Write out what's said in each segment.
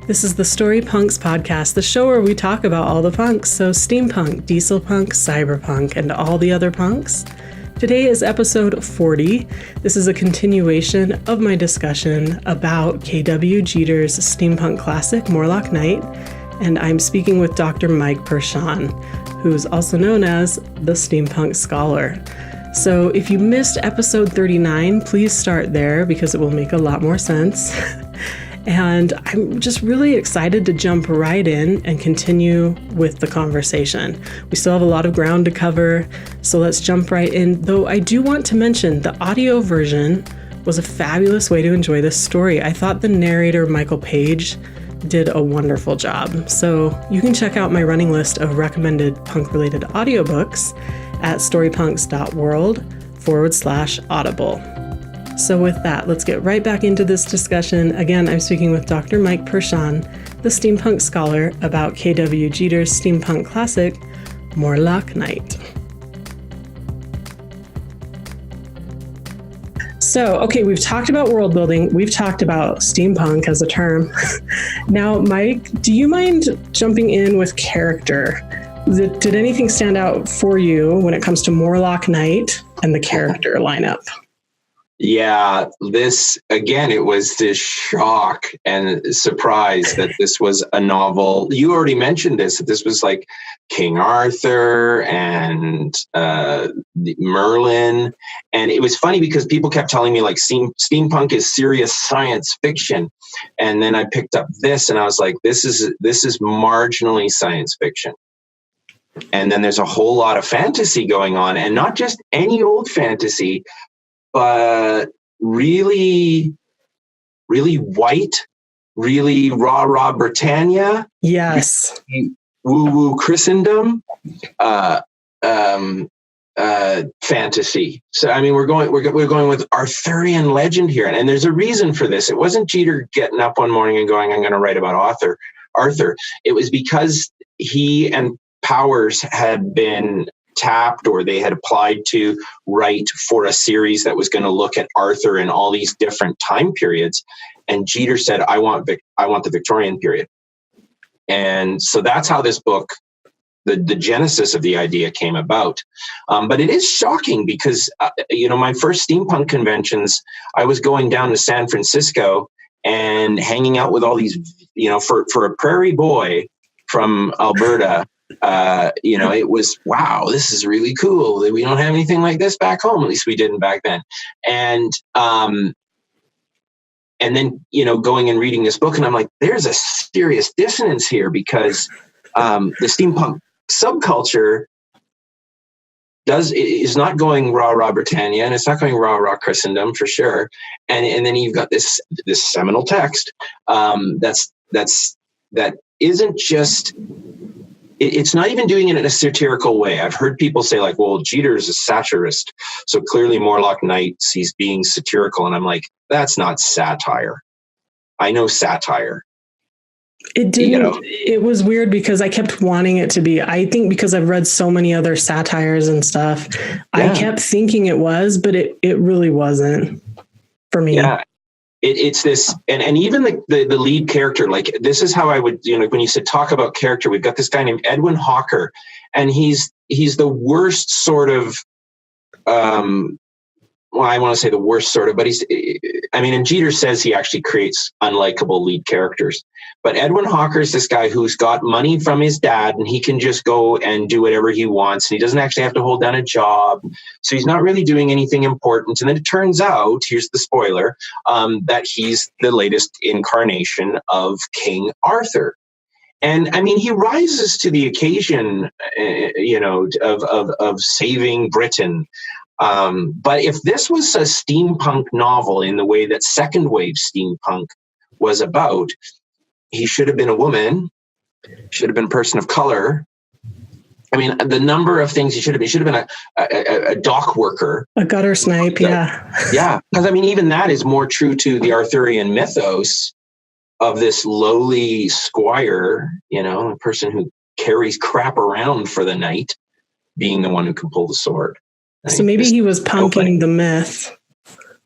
This is the Storypunks podcast, the show where we talk about all the punks, so steampunk, dieselpunk, cyberpunk, and all the other punks. Today is episode 40. This is a continuation of my discussion about K.W. Jeter's steampunk classic, Morlock Night, and I'm speaking with Dr. Mike Perschon, who's also known as the Steampunk Scholar. So if you missed episode 39, please start there because it will make a lot more sense. And I'm just really excited to jump right in and continue with the conversation. We still have a lot of ground to cover, so let's jump right in. Though I do want to mention the audio version was a fabulous way to enjoy this story. I thought the narrator, Michael Page, did a wonderful job. So you can check out my running list of recommended punk-related audiobooks at storypunks.world/audible. So with that, let's get right back into this discussion. Again, I'm speaking with Dr. Mike Perschon, the Steampunk Scholar, about K.W. Jeter's steampunk classic, Morlock Night. So, okay, we've talked about world building. We've talked about steampunk as a term. Now, Mike, do you mind jumping in with character? Did anything stand out for you when it comes to Morlock Night and the character lineup? Yeah, it was this shock and surprise that this was a novel. You already mentioned this, that this was like King Arthur and Merlin. And it was funny because people kept telling me like steampunk is serious science fiction. And then I picked up this and I was like, this is marginally science fiction. And then there's a whole lot of fantasy going on, and not just any old fantasy, but really, really white, really rah-rah Britannia. Yes. Woo-woo Christendom, fantasy. So, I mean, we're going with Arthurian legend here. And there's a reason for this. It wasn't Jeter getting up one morning and going, I'm going to write about Arthur. It was because he and Powers had been tapped, or they had applied to write for a series that was going to look at Arthur in all these different time periods. And Jeter said, I want the Victorian period. And so that's how this book, the genesis of the idea came about. But it is shocking because, my first steampunk conventions, I was going down to San Francisco and hanging out with all these, for a prairie boy from Alberta, it was, wow, this is really cool. We don't have anything like this back home. At least we didn't back then. And then, going and reading this book, and I'm like, there's a serious dissonance here because the steampunk subculture is not going rah-rah Britannia, and it's not going rah-rah Christendom for sure. And then you've got this seminal text that isn't just. It's not even doing it in a satirical way. I've heard people say like, well, Jeter's a satirist, so clearly Morlock Night, he's being satirical. And I'm like, that's not satire. I know satire. It didn't. It was weird because I kept wanting it to be. I think because I've read so many other satires and stuff, yeah. I kept thinking it was, but it really wasn't for me. Yeah. It's this, and even the lead character, like this is how I would, when you said talk about character, we've got this guy named Edwin Hawker, and he's the worst sort of, I want to say the worst sort of, but and Jeter says he actually creates unlikable lead characters. But Edwin Hawker is this guy who's got money from his dad, and he can just go and do whatever he wants. And he doesn't actually have to hold down a job. So he's not really doing anything important. And then it turns out, here's the spoiler, that he's the latest incarnation of King Arthur. And he rises to the occasion, of saving Britain. But if this was a steampunk novel in the way that second wave steampunk was about, he should have been a woman, should have been a person of color. The number of things he should have been a dock worker. A gutter snipe, yeah. Yeah, because even that is more true to the Arthurian mythos of this lowly squire, a person who carries crap around for the night, being the one who can pull the sword. So maybe he was punking the myth.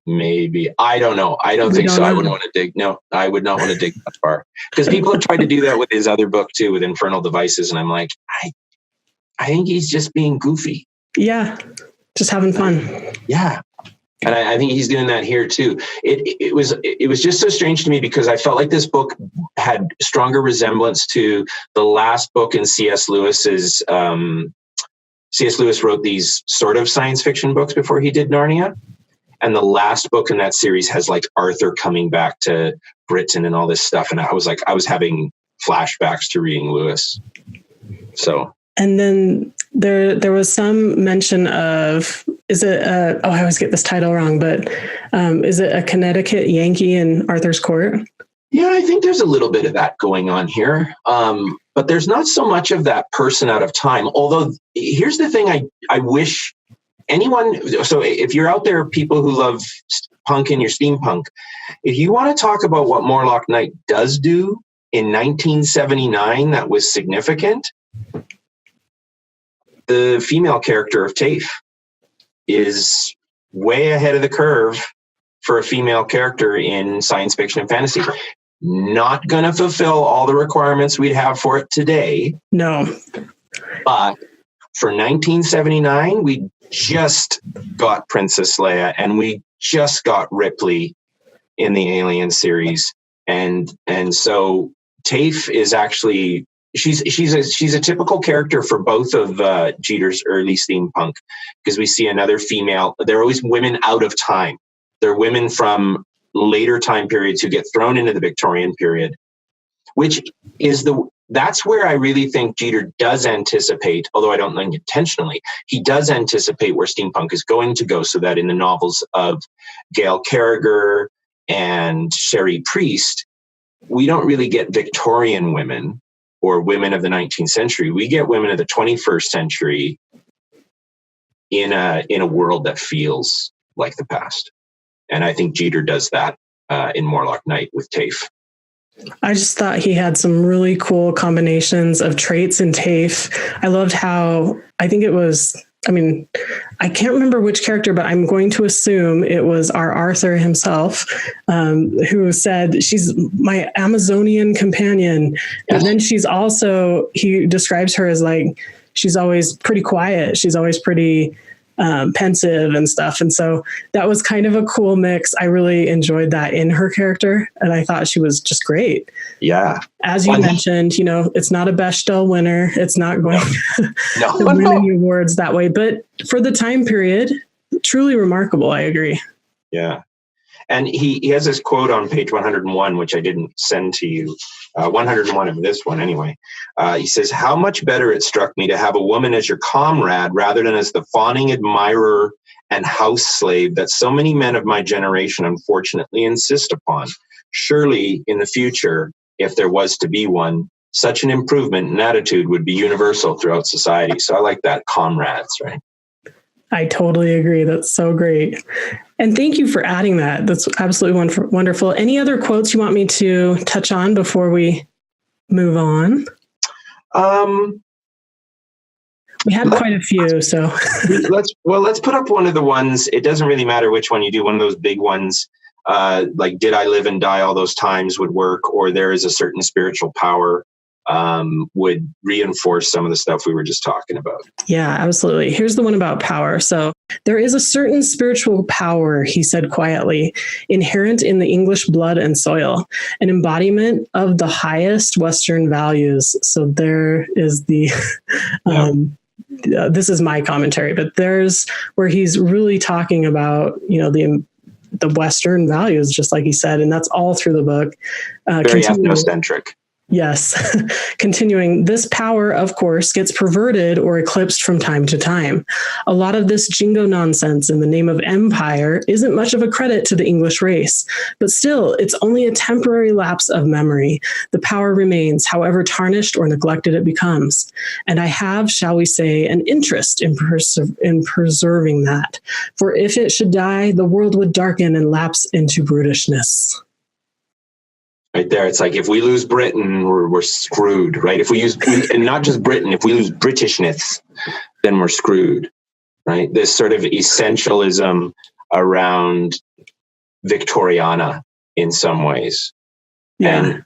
Maybe. I don't know. I don't think so. I wouldn't want to dig. No, I would not want to dig that far. Because people have tried to do that with his other book too, with Infernal Devices. And I'm like, I think he's just being goofy. Yeah. Just having fun. Yeah. And I think he's doing that here too. It was just so strange to me because I felt like this book had stronger resemblance to the last book in C.S. Lewis's. C.S. Lewis wrote these sort of science fiction books before he did Narnia. And the last book in that series has like Arthur coming back to Britain and all this stuff. And I was having flashbacks to reading Lewis. So. And then there was some mention of, is it, I always get this title wrong, but is it a Connecticut Yankee in Arthur's court? Yeah, I think there's a little bit of that going on here. But there's not so much of that person out of time. Although here's the thing I wish anyone, so if you're out there, people who love punk and your steampunk, if you want to talk about what Morlock Night does do in 1979 that was significant, the female character of Tafe is way ahead of the curve for a female character in science fiction and fantasy. Not going to fulfill all the requirements we'd have for it today. No. But for 1979, we just got Princess Leia and we just got Ripley in the Alien series. And so Tafe is actually, she's a typical character for both of Jeter's early steampunk, because we see another female. They're always women out of time. They're women from later time periods who get thrown into the Victorian period, which is that's where I really think Jeter does anticipate, although I don't think intentionally, he does anticipate where steampunk is going to go, so that in the novels of Gail Carriger and Sherry Priest, we don't really get Victorian women or women of the 19th century. We get women of the 21st century in a world that feels like the past. And I think Jeter does that in Morlock Night with Tafe. I just thought he had some really cool combinations of traits in Tafe. I loved how, I think it was, I can't remember which character, but I'm going to assume it was our Arthur himself, who said, she's my Amazonian companion. Yes. And then she's also, he describes her as like, she's always pretty quiet. She's always pretty pensive and stuff. And so that was kind of a cool mix. I really enjoyed that in her character. And I thought she was just great. Yeah. As you mentioned, it's not a Bechdel winner. It's not going to win any awards that way. But for the time period, truly remarkable. I agree. Yeah. And he has this quote on page 101, which I didn't send to you. 101 of this one, anyway. He says, "How much better it struck me to have a woman as your comrade rather than as the fawning admirer and house slave that so many men of my generation unfortunately insist upon. Surely, in the future, if there was to be one, such an improvement in attitude would be universal throughout society." So I like that, comrades, right? I totally agree. That's so great. And thank you for adding that. That's absolutely wonderful. Any other quotes you want me to touch on before we move on? We had quite a few, so. let's put up one of the ones. It doesn't really matter which one you do. One of those big ones, like "Did I live and die all those times" would work, or "There is a certain spiritual power," would reinforce some of the stuff we were just talking about. Yeah, absolutely. Here's the one about power. So, "There is a certain spiritual power," he said quietly, "inherent in the English blood and soil, an embodiment of the highest Western values." So there is the, this is my commentary, but there's where he's really talking about, the Western values, just like he said, and that's all through the book. Very ethnocentric. Yes. Continuing, "This power, of course, gets perverted or eclipsed from time to time. A lot of this jingo nonsense in the name of empire isn't much of a credit to the English race, but still, it's only a temporary lapse of memory. The power remains, however tarnished or neglected it becomes. And I have, shall we say, an interest in preserving that. For if it should die, the world would darken and lapse into brutishness." Right there, it's like if we lose Britain, we're screwed, right? If we use, and not just Britain, if we lose Britishness, then we're screwed, right? This sort of essentialism around Victoriana in some ways. Yeah.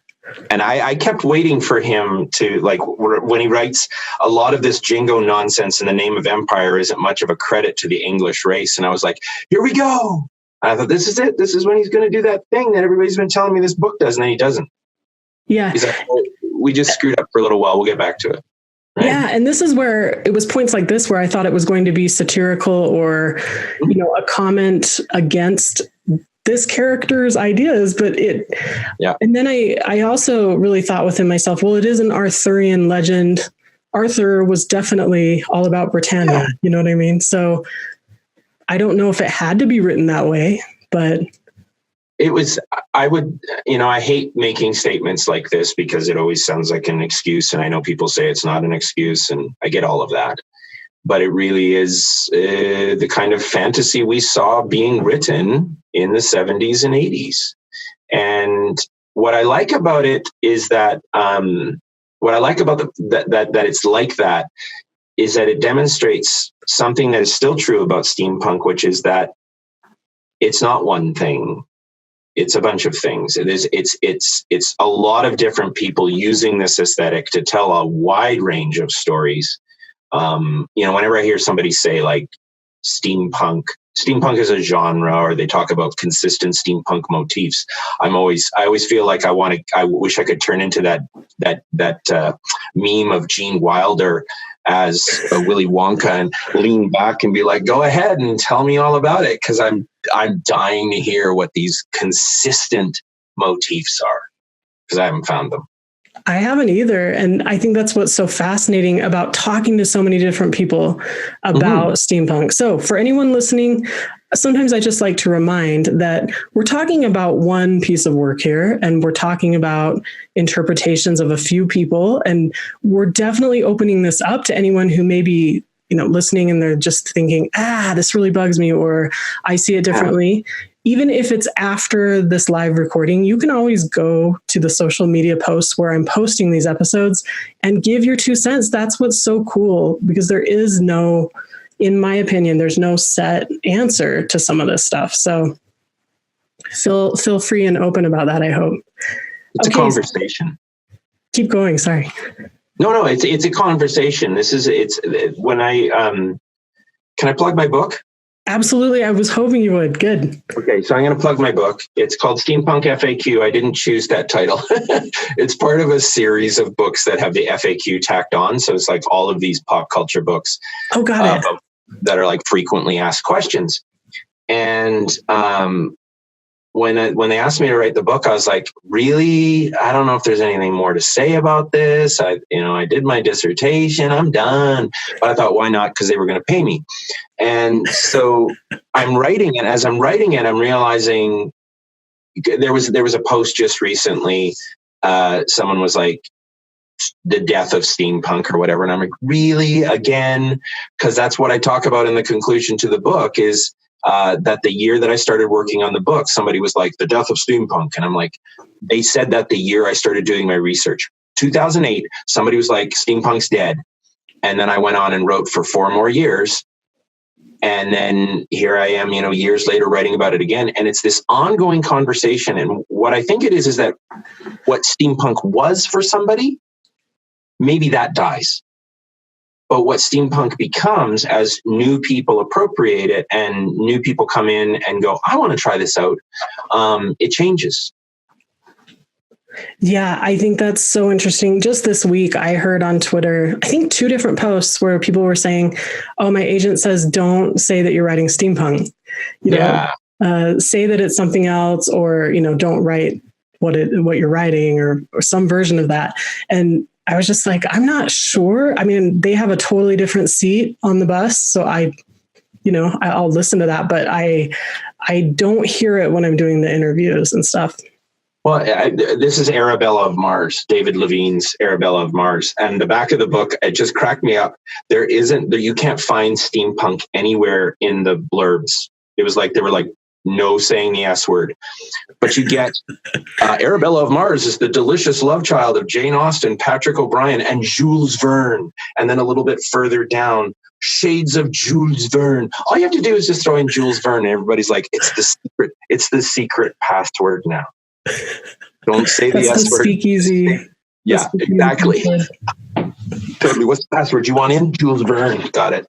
And I kept waiting for him to, like, when he writes, a lot of this jingo nonsense in the name of empire isn't much of a credit to the English race. And I was like, here we go. And I thought, this is it. This is when he's going to do that thing that everybody's been telling me this book does. And then he doesn't. Yeah. He's like, oh, we just screwed up for a little while. We'll get back to it. Right? Yeah. And this is where it was points like this where I thought it was going to be satirical or, a comment against this character's ideas, but and then I also really thought within myself, well, it is an Arthurian legend. Arthur was definitely all about Britannia. You know what I mean? So I don't know if it had to be written that way, but it was, I hate making statements like this because it always sounds like an excuse. And I know people say it's not an excuse, and I get all of that. But it really is the kind of fantasy we saw being written in the 70s and 80s. And what I like about it is that that it's like that is that it demonstrates something that is still true about steampunk, which is that it's not one thing. It's a bunch of things. It's a lot of different people using this aesthetic to tell a wide range of stories. Whenever I hear somebody say like steampunk is a genre, or they talk about consistent steampunk motifs, I always feel like I wish I could turn into that meme of Gene Wilder as Willy Wonka and lean back and be like, go ahead and tell me all about it. 'Cause I'm dying to hear what these consistent motifs are, 'cause I haven't found them. I haven't either. And I think that's what's so fascinating about talking to so many different people about steampunk. So for anyone listening, sometimes I just like to remind that we're talking about one piece of work here, and we're talking about interpretations of a few people. And we're definitely opening this up to anyone who may be, listening and they're just thinking, this really bugs me, or I see it differently. Even if it's after this live recording, you can always go to the social media posts where I'm posting these episodes and give your 2 cents. That's what's so cool, because there is no, in my opinion, there's no set answer to some of this stuff. So feel free and open about that, I hope. It's a conversation. Keep going. Sorry. No, it's a conversation. It's when can I plug my book? Absolutely. I was hoping you would. Good. Okay, so I'm going to plug my book. It's called Steampunk FAQ. I didn't choose that title. It's part of a series of books that have the FAQ tacked on. So it's like all of these pop culture books. Oh, got it. That are like frequently asked questions. And when they asked me to write the book, I was like, really? I don't know if there's anything more to say about this. I did my dissertation. I'm done. But I thought, why not? Because they were going to pay me. And so I'm writing it. As I'm writing it, I'm realizing there was a post just recently. Someone was like, the death of steampunk or whatever. And I'm like, really? Again? Because that's what I talk about in the conclusion to the book is that the year that I started working on the book, somebody was like, the death of steampunk. And I'm like, they said that the year I started doing my research, 2008, somebody was like, steampunk's dead. And then I went on and wrote for 4 more years. And then here I am, years later writing about it again. And it's this ongoing conversation. And what I think it is that what steampunk was for somebody, maybe that dies. But what steampunk becomes as new people appropriate it and new people come in and go, I want to try this out, it changes. Yeah, I think that's so interesting. Just this week, I heard on Twitter, I think 2 different posts where people were saying, oh, my agent says, don't say that you're writing steampunk. Say that it's something else, or, don't write what you're writing or some version of that. And I was just like, I'm not sure. I mean, they have a totally different seat on the bus. So I'll listen to that, but I don't hear it when I'm doing the interviews and stuff. Well, this is Arabella of Mars, David Levine's Arabella of Mars. And the back of the book, it just cracked me up. You can't find steampunk anywhere in the blurbs. It was like, they were like, no saying the S word. But you get Arabella of Mars is the delicious love child of Jane Austen, Patrick O'Brien, and Jules Verne. And then a little bit further down, shades of Jules Verne. All you have to do is just throw in Jules Verne, and everybody's like, it's the secret. It's the secret password now. Don't say the S word. Speakeasy. Yeah, exactly. Totally. What's the password you want in? Jules Verne. Got it.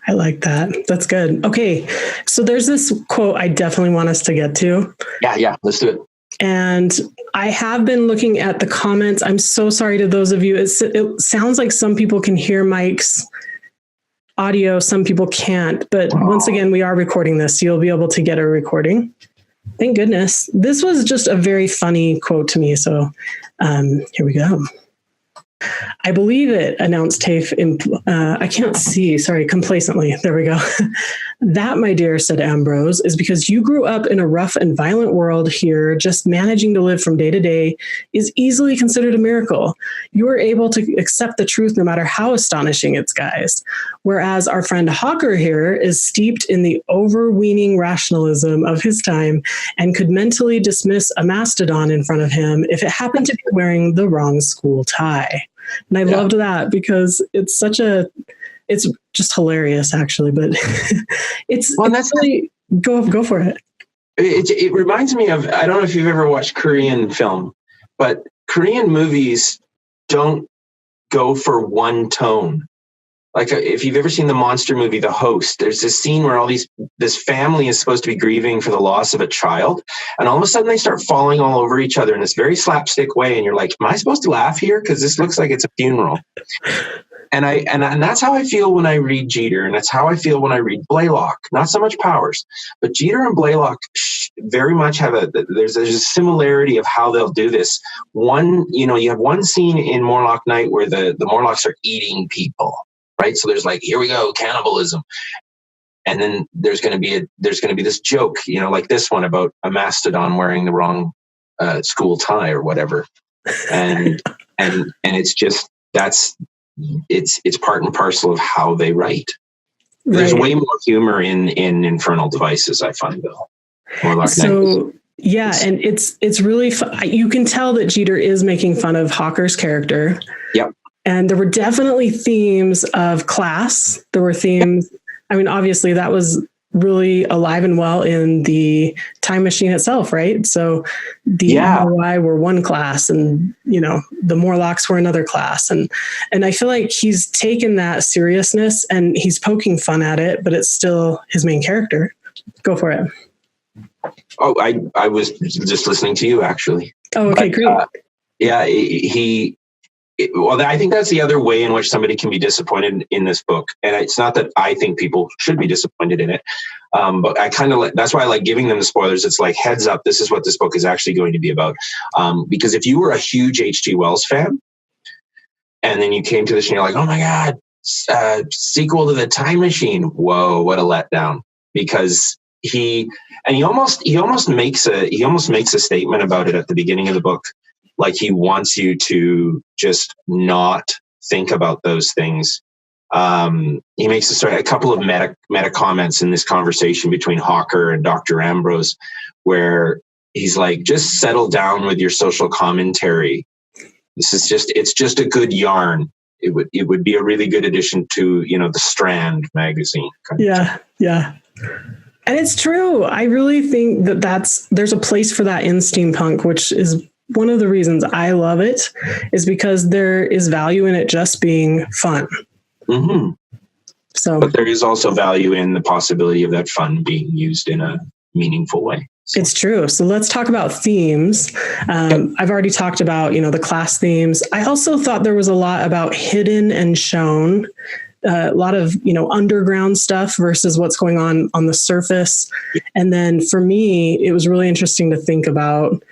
I like that. That's good. Okay. So there's this quote I definitely want us to get to. Yeah. Let's do it. And I have been looking at the comments. I'm so sorry to those of you. It sounds like some people can hear Mike's audio, some people can't. But once again, we are recording this, so you'll be able to get a recording. Thank goodness. This was just a very funny quote to me. So here we go. I believe it, announced Tafe. I can't see. Sorry, complacently. There we go. That, my dear, said Ambrose, is because you grew up in a rough and violent world here. Just managing to live from day to day is easily considered a miracle. You are able to accept the truth no matter how astonishing it's guised. Whereas our friend Hawker here is steeped in the overweening rationalism of his time and could mentally dismiss a mastodon in front of him if it happened to be wearing the wrong school tie. And I loved that because it's just hilarious, actually. But it's really go for it. It reminds me of, I don't know if you've ever watched Korean film, but Korean movies don't go for one tone. Like if you've ever seen the monster movie, The Host, there's this scene where this family is supposed to be grieving for the loss of a child. And all of a sudden they start falling all over each other in this very slapstick way. And you're like, am I supposed to laugh here? Because this looks like it's a funeral. And that's how I feel when I read Jeter. And that's how I feel when I read Blaylock. Not so much Powers, but Jeter and Blaylock very much have there's a similarity of how they'll do this. You have one scene in Morlock Night where the Morlocks are eating people. Right. So there's like, here we go, cannibalism. And then there's going to be this joke, like this one about a mastodon wearing the wrong school tie or whatever. And it's just, it's part and parcel of how they write. There's way more humor in Infernal Devices, I find, though. Morlock Night. Yeah, and it's really fun. You can tell that Jeter is making fun of Hawker's character. Yep. And there were definitely themes of class. There were themes. I mean, obviously that was really alive and well in the time machine itself, right? So the MOI were one class and, the Morlocks were another class. And I feel like he's taken that seriousness and he's poking fun at it, but it's still his main character. Go for it. Oh, I was just listening to you, actually. Oh, okay, great. I think that's the other way in which somebody can be disappointed in this book. And it's not that I think people should be disappointed in it. But I kind of that's why I like giving them the spoilers. It's like, heads up, this is what this book is actually going to be about. Because if you were a huge H.G. Wells fan, and then you came to this and you're like, oh my God, sequel to The Time Machine. Whoa, what a letdown. Because he almost makes a statement about it at the beginning of the book. Like he wants you to just not think about those things. He makes a couple of meta comments in this conversation between Hawker and Dr. Ambrose, where he's like, just settle down with your social commentary. It's just a good yarn. It would be a really good addition to, the Strand magazine. Yeah. And it's true. I really think there's a place for that in steampunk, which is one of the reasons I love it, is because there is value in it just being fun. Mm-hmm. But there is also value in the possibility of that fun being used in a meaningful way. It's true. So let's talk about themes. I've already talked about, the class themes. I also thought there was a lot about hidden and shown, a lot of, underground stuff versus what's going on the surface. And then for me, it was really interesting to think about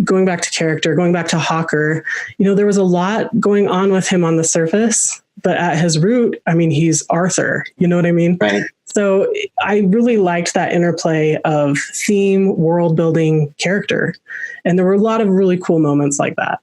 going back to character, going back to Hawker. There was a lot going on with him on the surface, but at his root, he's Arthur. You know what I mean? Right. So I really liked that interplay of theme, world building, character. And there were a lot of really cool moments like that.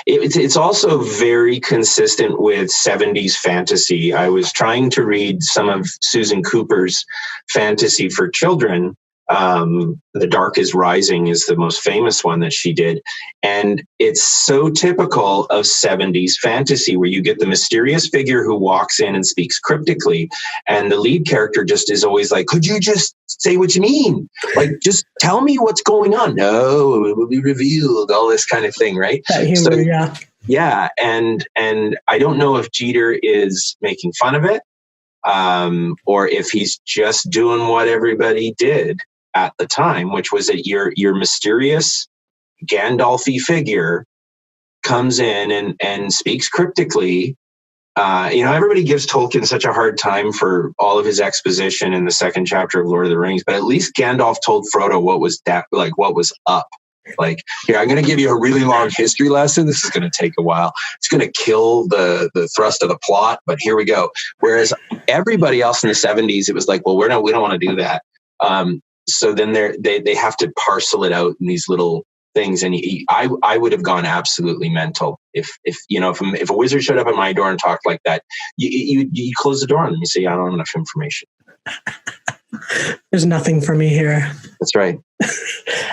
It's also very consistent with 70s fantasy. I was trying to read some of Susan Cooper's fantasy for children, The Dark is Rising is the most famous one that she did. And it's so typical of 70s fantasy, where you get the mysterious figure who walks in and speaks cryptically. And the lead character just is always like, could you just say what you mean? Like, just tell me what's going on. No, it will be revealed, all this kind of thing, right? That humor, yeah. Yeah. And I don't know if Jeter is making fun of it, or if he's just doing what everybody did at the time, which was that your mysterious Gandalf-y figure comes in and speaks cryptically. Everybody gives Tolkien such a hard time for all of his exposition in the second chapter of Lord of the Rings, but at least Gandalf told Frodo what was up. Like, here, I'm going to give you a really long history lesson. This is going to take a while. It's going to kill the thrust of the plot, but here we go. Whereas everybody else in the 70s, it was like, well, we don't want to do that. So then they have to parcel it out in these little things. And I would have gone absolutely mental if a wizard showed up at my door and talked like that. You close the door on them. You say, I don't have enough information. There's nothing for me here. That's right.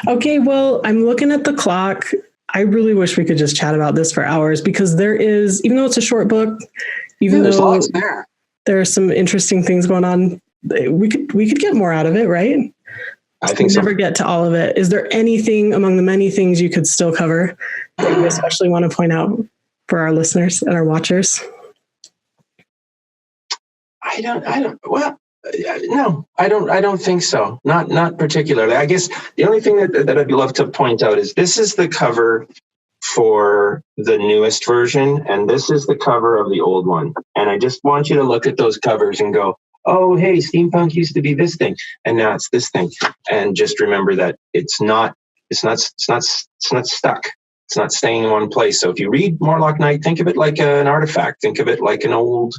Okay, well, I'm looking at the clock. I really wish we could just chat about this for hours, because there is, even though it's a short book, there's lots there. There are some interesting things going on. We could get more out of it, right? I think so. Never get to all of it. Is there anything among the many things you could still cover that you especially want to point out for our listeners and our watchers? No, I don't think so. Not particularly. I guess the only thing that I'd love to point out is this is the cover for the newest version, and this is the cover of the old one. And I just want you to look at those covers and go, oh, hey, steampunk used to be this thing, and now it's this thing. And just remember that it's not stuck. It's not staying in one place. So if you read Morlock Night, think of it like an artifact. Think of it like an old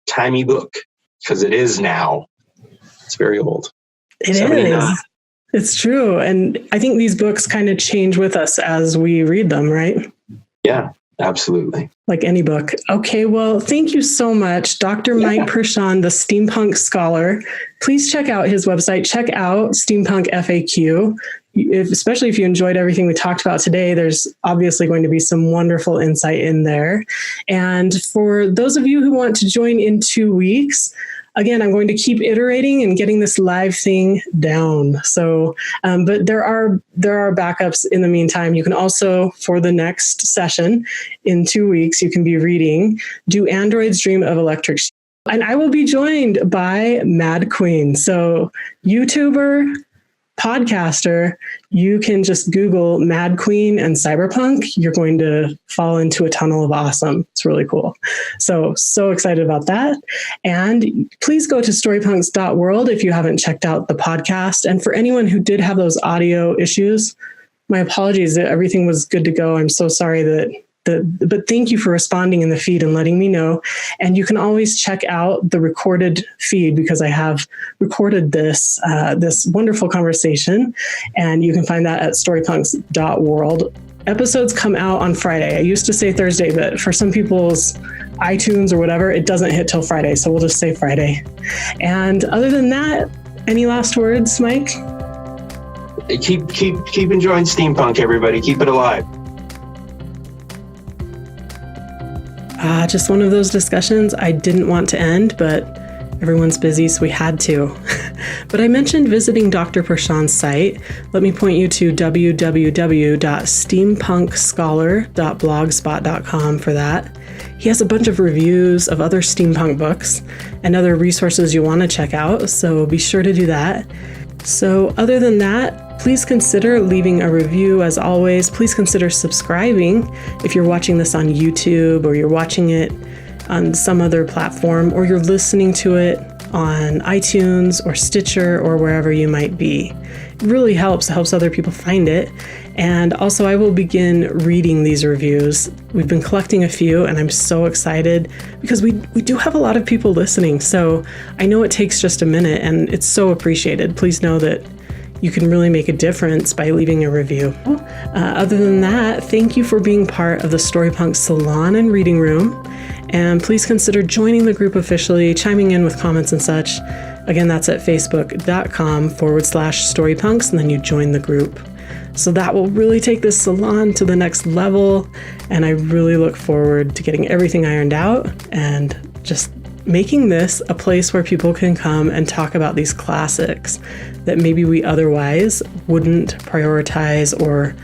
timey book, because it is now. It's very old. It is. It's true. And I think these books kind of change with us as we read them, right? Yeah, absolutely. Like any book. Okay, well, thank you so much, Dr. Mike Perschon, the Steampunk Scholar. Please check out his website. Check out Steampunk FAQ. Especially if you enjoyed everything we talked about today, there's obviously going to be some wonderful insight in there. And for those of you who want to join in 2 weeks, again, I'm going to keep iterating and getting this live thing down. So, but there are backups in the meantime. You can also, for the next session in 2 weeks, you can be reading Do Androids Dream of Electric Sheep? And I will be joined by Mad Queen. So YouTuber, podcaster, you can just Google Mad Queen and Cyberpunk. You're going to fall into a tunnel of awesome. It's really cool. So excited about that. And please go to storypunks.world if you haven't checked out the podcast. And for anyone who did have those audio issues, my apologies that everything was good to go. I'm so sorry but thank you for responding in the feed and letting me know. And you can always check out the recorded feed, because I have recorded this wonderful conversation, and you can find that at storypunks.world. Episodes come out on Friday. I used to say Thursday, but for some people's iTunes or whatever, it doesn't hit till Friday. So we'll just say Friday. And other than that, any last words, Mike? Keep enjoying steampunk, everybody. Keep it alive. Just one of those discussions I didn't want to end, but everyone's busy, so we had to. But I mentioned visiting Dr. Perschon's site. Let me point you to www.steampunkscholar.blogspot.com for that. He has a bunch of reviews of other steampunk books and other resources you want to check out, so be sure to do that. So other than that, please consider leaving a review. As always, please consider subscribing if you're watching this on YouTube, or you're watching it on some other platform, or you're listening to it on iTunes or Stitcher or wherever you might be. It really helps. It helps other people find it. And also, I will begin reading these reviews. We've been collecting a few, and I'm so excited because we do have a lot of people listening. So I know it takes just a minute, and it's so appreciated. Please know that you can really make a difference by leaving a review. Other than that, thank you for being part of the Storypunks Salon and Reading Room. And please consider joining the group officially, chiming in with comments and such. Again, that's at facebook.com/storypunks, and then you join the group. So that will really take this salon to the next level, and I really look forward to getting everything ironed out and just making this a place where people can come and talk about these classics that maybe we otherwise wouldn't prioritize or,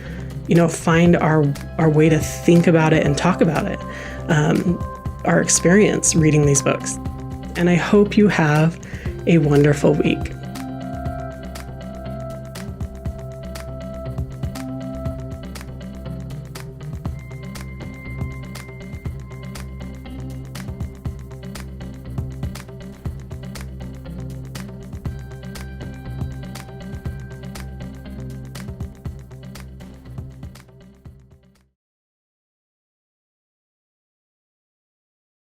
find our way to think about it and talk about it, our experience reading these books. And I hope you have a wonderful week.